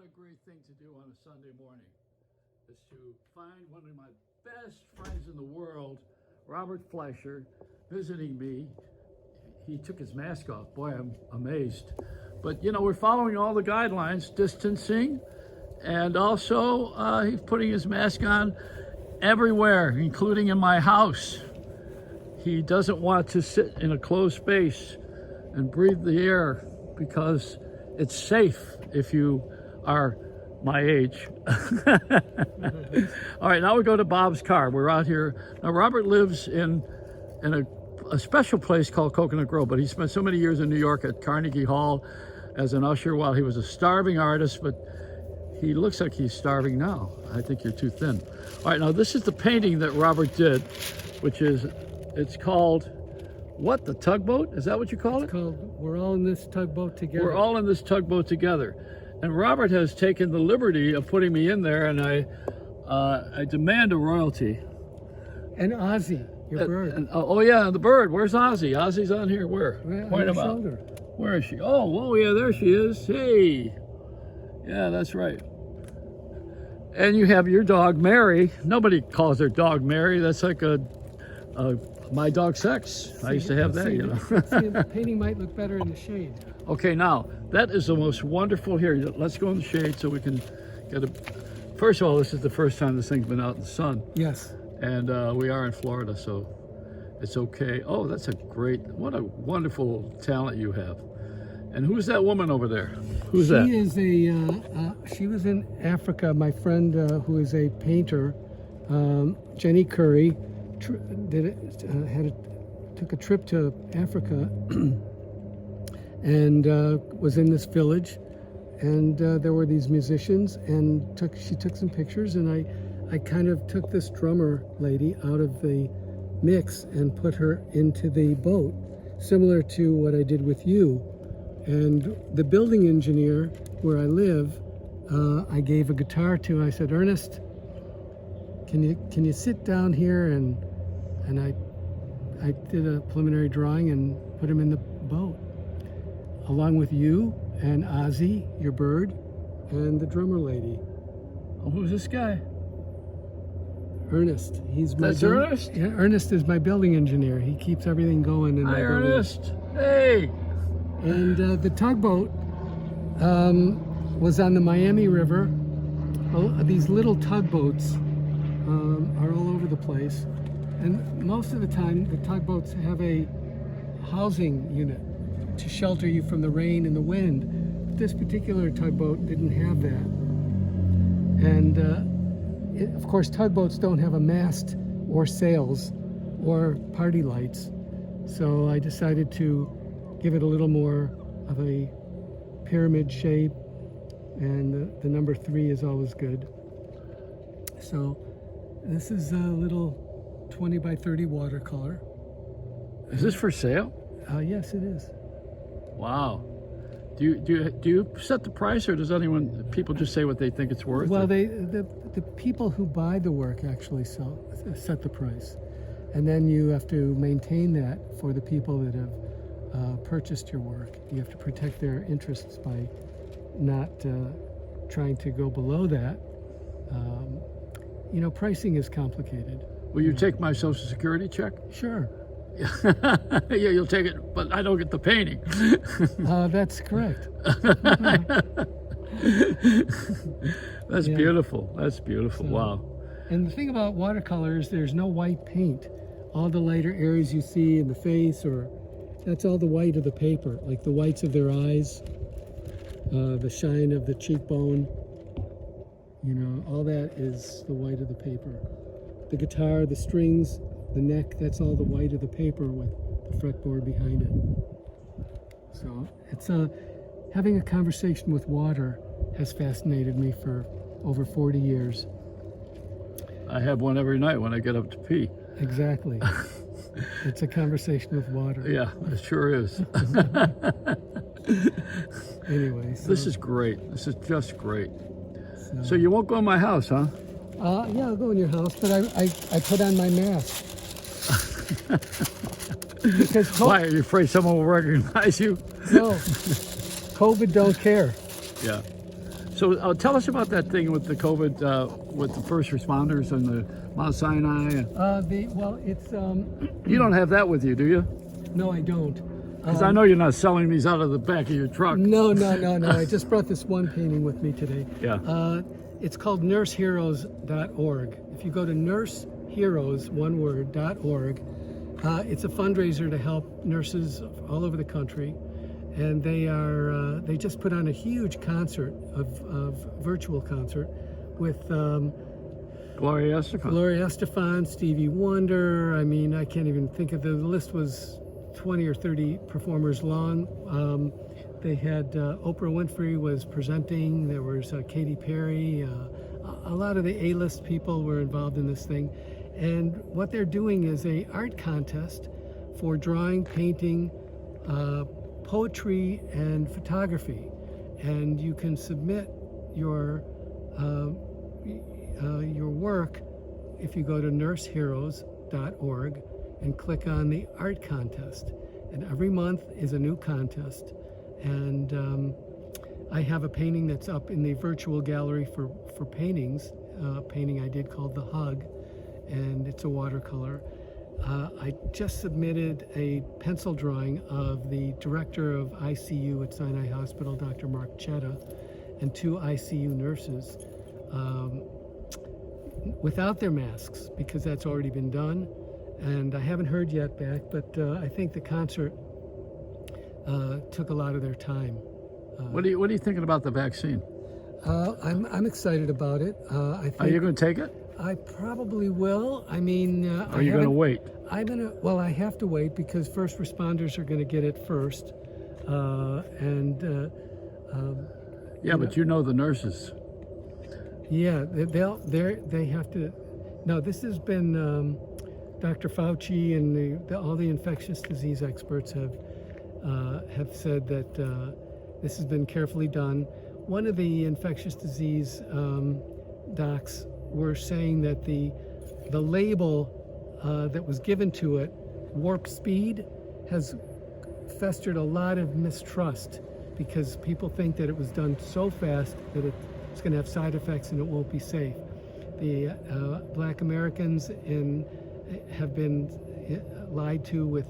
what a great thing to do on a Sunday morning is to find one of my best friends in the world, Robert Fleischer, visiting me. He took his mask off. Boy, I'm amazed. But, you know, we're following all the guidelines, distancing, and also he's putting his mask on everywhere, including in my house. He doesn't want to sit in a closed space and breathe the air because it's safe if you are my age. All right, now we go to Bob's car. We're out here. Now, Robert lives in a special place called Coconut Grove, but he spent so many years in New York at Carnegie Hall as an usher while he was a starving artist, but he looks like he's starving now. I think you're too thin. All right, now this is the painting that Robert did, which is, it's called, what, the Tugboat? Is that what you call it? It's called We're All in This Tugboat Together. We're all in this tugboat together. And Robert has taken the liberty of putting me in there, and I demand a royalty. And Ozzy, your bird. Oh yeah, the bird. Where's Ozzy? Ozzy's on here. Where? Point him out. Where is she? Oh, whoa, yeah, there she is. Hey. Yeah, that's right. And you have your dog, Mary. Nobody calls their dog Mary. That's like a my dog Sex. I used to have that, you know. The painting might look better in the shade. Okay, now, that is the most wonderful here. Let's go in the shade so we can get a... First of all, this is the first time this thing's been out in the sun. Yes. And we are in Florida, so it's okay. Oh, that's a great... What a wonderful talent you have. And who's that woman over there? Who's that? She is she was in Africa. My friend who is a painter, Jenny Curry, took a trip to Africa and was in this village, and there were these musicians, and she took some pictures, and I kind of took this drummer lady out of the mix and put her into the boat, similar to what I did with you. And the building engineer where I live, I gave a guitar to. I said, Ernest, can you sit down here? And I did a preliminary drawing and put him in the boat, along with you and Ozzy, your bird, and the drummer lady. Oh, who's this guy? Ernest. That's Ernest? Yeah, Ernest is my building engineer. He keeps everything going in my Hi, building. Ernest. Hey. And the tugboat was on the Miami River. These little tugboats are all over the place. And most of the time, the tugboats have a housing unit to shelter you from the rain and the wind. But this particular tugboat didn't have that. And of course, tugboats don't have a mast or sails or party lights. So I decided to give it a little more of a pyramid shape, and the number 3 is always good. So this is a little 20 by 30 watercolor. Is this for sale? Yes, it is. Wow. Do you set the price, or does people just say what they think it's worth? Well, the people who buy the work actually set the price, and then you have to maintain that for the people that have purchased your work. You have to protect their interests by not trying to go below that. You know, pricing is complicated. Will you take my Social Security check? Sure. Yeah, you'll take it, but I don't get the painting. That's correct. That's beautiful. That's beautiful. So, wow. And the thing about watercolors, there's no white paint. All the lighter areas you see in the face, that's all the white of the paper, like the whites of their eyes, the shine of the cheekbone. You know, all that is the white of the paper. The guitar, the strings, the neck, that's all the white of the paper with the fretboard behind it. So it's having a conversation with water has fascinated me for over 40 years. I have one every night when I get up to pee. Exactly. It's a conversation with water. Yeah, it sure is. Anyway, this is great. This is just great. So you won't go in my house, huh? Yeah, I'll go in your house, but I put on my mask. Because why, are you afraid someone will recognize you? No, COVID don't care. Yeah. So tell us about that thing with the COVID, with the first responders and the Mount Sinai. It's You don't have that with you, do you? no, I don't. Because I know you're not selling these out of the back of your truck. No. I just brought this one painting with me today. Yeah. It's called nurseheroes.org. If you go to nurseheroes.org, it's a fundraiser to help nurses all over the country, and they just put on a huge concert, of virtual concert, with Gloria Estefan, Stevie Wonder. I mean, I can't even think of the list was 20 or 30 performers long. They had Oprah Winfrey was presenting. There was Katy Perry. A lot of the A-list people were involved in this thing. And what they're doing is a art contest for drawing, painting, poetry, and photography. And you can submit your work if you go to nurseheroes.org and click on the art contest. And every month is a new contest. And I have a painting that's up in the virtual gallery for paintings, a painting I did called The Hug, and it's a watercolor. I just submitted a pencil drawing of the director of ICU at Sinai Hospital, Dr. Mark Chetta, and 2 ICU nurses without their masks, because that's already been done. And I haven't heard yet back, but I think the concert took a lot of their time. What are you thinking about the vaccine? I'm excited about it. I think Are you going to take it? I probably will. I mean, Are you going to wait? I have to wait because first responders are going to get it first, Yeah, but you know the nurses. Yeah, they have to. No, this has been Dr. Fauci and all the infectious disease experts have said that this has been carefully done. One of the infectious disease docs were saying that the label that was given to it, warp speed, has festered a lot of mistrust because people think that it was done so fast that it's going to have side effects and it won't be safe. The Black Americans have been lied to with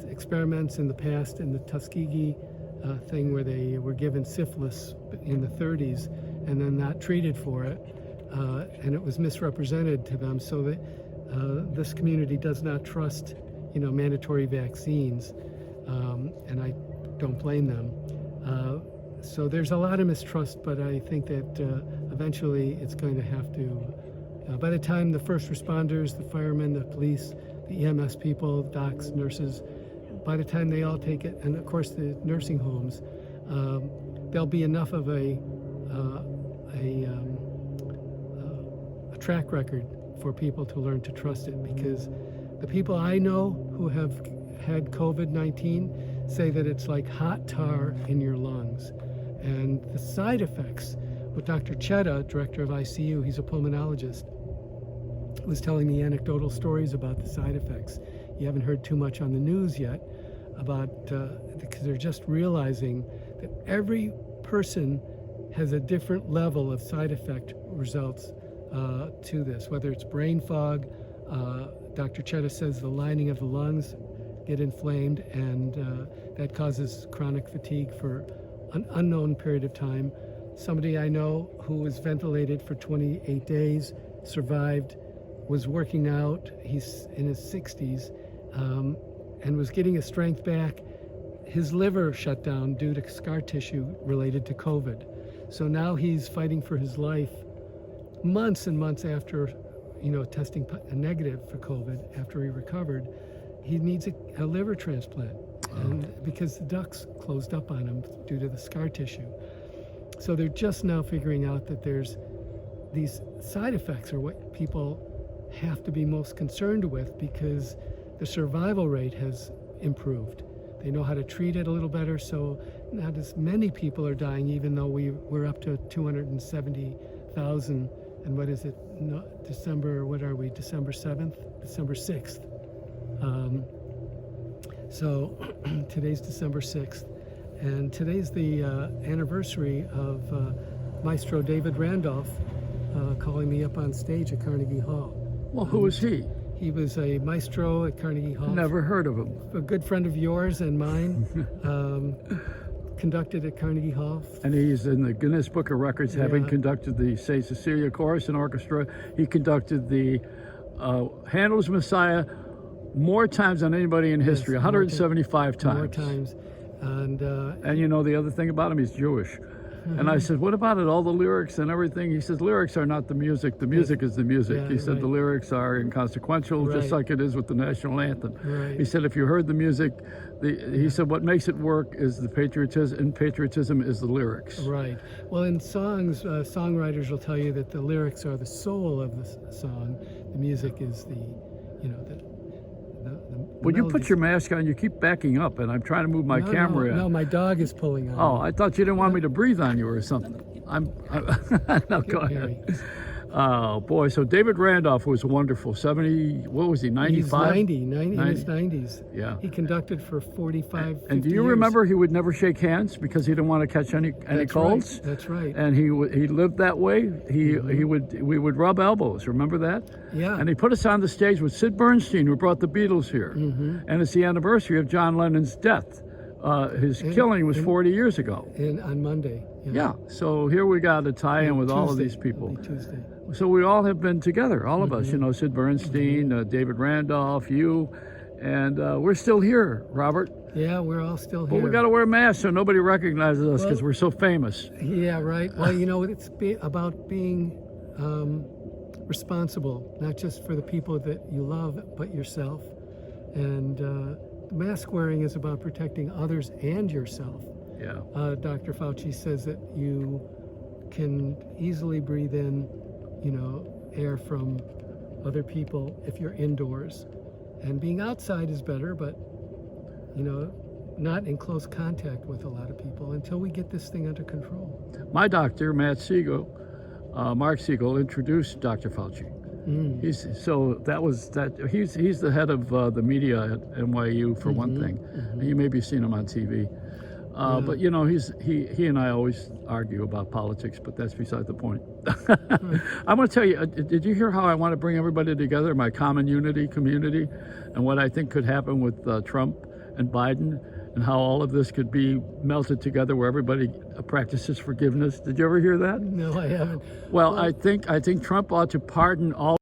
experiments in the past, in the Tuskegee thing where they were given syphilis in the 30s and then not treated for it, and it was misrepresented to them, so that this community does not trust mandatory vaccines, and I don't blame them. So there's a lot of mistrust, but I think that eventually it's going to have to, by the time the first responders, the firemen, the police, the EMS people, docs, nurses, by the time they all take it, and of course the nursing homes, there'll be enough of a track record for people to learn to trust it, because the people I know who have had COVID-19 say that it's like hot tar in your lungs. And the side effects, with Dr. Chetta, director of ICU, he's a pulmonologist, was telling me anecdotal stories about the side effects. You haven't heard too much on the news yet about, because they're just realizing that every person has a different level of side effect results to this, whether it's brain fog. Dr. Chetta says the lining of the lungs get inflamed, and that causes chronic fatigue for an unknown period of time. Somebody I know who was ventilated for 28 days, survived, was working out, he's in his 60s, and was getting his strength back. His liver shut down due to scar tissue related to COVID. So now he's fighting for his life months and months after, testing negative for COVID, after he recovered. He needs a liver transplant, and because the ducts closed up on him due to the scar tissue. So they're just now figuring out that there's these side effects are what people have to be most concerned with, because the survival rate has improved. They know how to treat it a little better, so not as many people are dying, even though we're up to 270,000. And what is it? No, December 7th? December 6th. So today's December 6th, and today's the anniversary of Maestro David Randolph calling me up on stage at Carnegie Hall. Well, who was he? He was a maestro at Carnegie Hall. Never heard of him. A good friend of yours and mine. Conducted at Carnegie Hall. And he's in the Guinness Book of Records, having conducted the St. Cecilia Chorus and Orchestra. He conducted the Handel's Messiah more times than anybody in history, 175 times. More times. And you know, the other thing about him, he's Jewish. And I said, what about it, all the lyrics and everything? He says, lyrics are not the music is the music. Yeah, He said the lyrics are inconsequential, just like it is with the national anthem. He said, if you heard the music, he said, what makes it work is the patriotism, and patriotism is the lyrics. Right. Well, in songs, songwriters will tell you that the lyrics are the soul of the song. The music is the When you put your mask on, you keep backing up, and I'm trying to move my camera in. No, my dog is pulling on. Oh, I thought you didn't want me to breathe on you or something. No, go ahead. Oh, boy. So David Randolph was wonderful. 70, what was he, 95? He's 90 in his 90s. Yeah. He conducted for 45, 50 And do you years. remember he would never shake hands because he didn't want to catch any colds? Right. That's right. And he lived that way. We would rub elbows. Remember that? Yeah. And he put us on the stage with Sid Bernstein, who brought the Beatles here. And it's the anniversary of John Lennon's death. His killing was 40 years ago. On Monday. Yeah. So here we got a tie-in with all of these people. So we all have been together, all of us. You know, Sid Bernstein, David Randolph, you, and we're still here, Robert. Yeah, we're all still here. But we got to wear masks so nobody recognizes us because we're so famous. Yeah, right. Well, you know, it's about being responsible, not just for the people that you love, but yourself. And mask wearing is about protecting others and yourself. Yeah. Dr. Fauci says that you can easily breathe in, air from other people if you're indoors. And being outside is better, but, not in close contact with a lot of people until we get this thing under control. My doctor, Mark Siegel, introduced Dr. Fauci. He's the head of the media at NYU for one thing. You may be seeing him on TV. But he and I always argue about politics, but that's beside the point. I want to tell you, did you hear how I want to bring everybody together, my common unity community, and what I think could happen with Trump and Biden, and how all of this could be melted together where everybody practices forgiveness? Did you ever hear that? No, I haven't. Well, I think Trump ought to pardon all